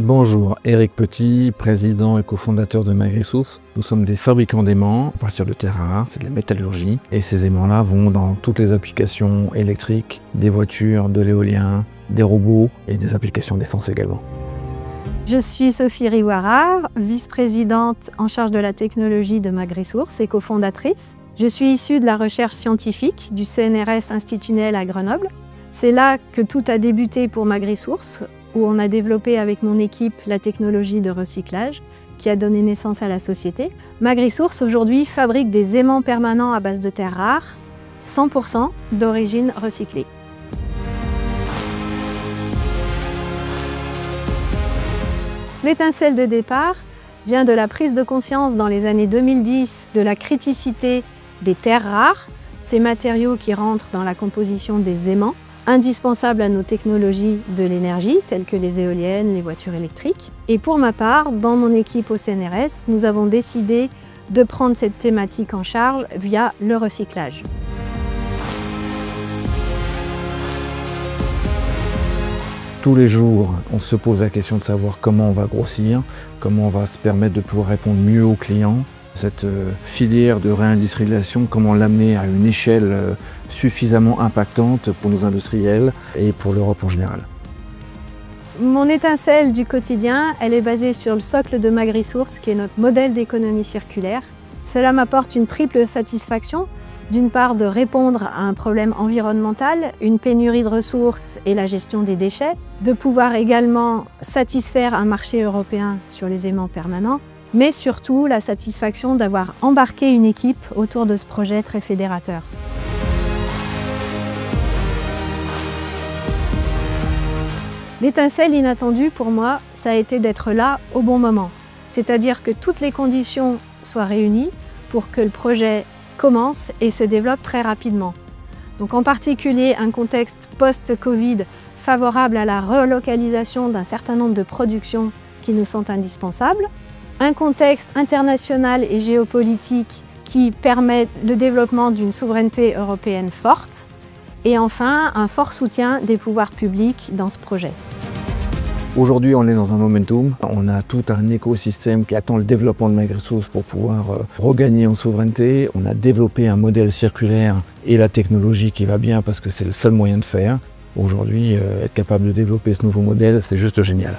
Bonjour, Éric Petit, président et cofondateur de MagResource. Nous sommes des fabricants d'aimants à partir de terres rares, c'est de la métallurgie. Et ces aimants-là vont dans toutes les applications électriques, des voitures, de l'éolien, des robots et des applications défense également. Je suis Sophie Riouara, vice-présidente en charge de la technologie de MagResource et cofondatrice. Je suis issue de la recherche scientifique du CNRS institutionnel à Grenoble. C'est là que tout a débuté pour MagResource, où on a développé avec mon équipe la technologie de recyclage qui a donné naissance à la société. MagResource aujourd'hui fabrique des aimants permanents à base de terres rares, 100% d'origine recyclée. L'étincelle de départ vient de la prise de conscience dans les années 2010 de la criticité des terres rares, ces matériaux qui rentrent dans la composition des aimants, indispensables à nos technologies de l'énergie, telles que les éoliennes, les voitures électriques. Et pour ma part, dans mon équipe au CNRS, nous avons décidé de prendre cette thématique en charge via le recyclage. Tous les jours, on se pose la question de savoir comment on va grossir, comment on va se permettre de pouvoir répondre mieux aux clients. Cette filière de réindustrialisation, comment l'amener à une échelle suffisamment impactante pour nos industriels et pour l'Europe en général. Mon étincelle du quotidien, elle est basée sur le socle de MagResource, qui est notre modèle d'économie circulaire. Cela m'apporte une triple satisfaction. D'une part, de répondre à un problème environnemental, une pénurie de ressources et la gestion des déchets. De pouvoir également satisfaire un marché européen sur les aimants permanents. Mais surtout la satisfaction d'avoir embarqué une équipe autour de ce projet très fédérateur. L'étincelle inattendue pour moi, ça a été d'être là au bon moment. C'est-à-dire que toutes les conditions soient réunies pour que le projet commence et se développe très rapidement. Donc en particulier un contexte post-Covid favorable à la relocalisation d'un certain nombre de productions qui nous sont indispensables. Un contexte international et géopolitique qui permet le développement d'une souveraineté européenne forte. Et enfin, un fort soutien des pouvoirs publics dans ce projet. Aujourd'hui, on est dans un momentum. On a tout un écosystème qui attend le développement de MagResource pour pouvoir regagner en souveraineté. On a développé un modèle circulaire et la technologie qui va bien parce que c'est le seul moyen de faire. Aujourd'hui, être capable de développer ce nouveau modèle, c'est juste génial.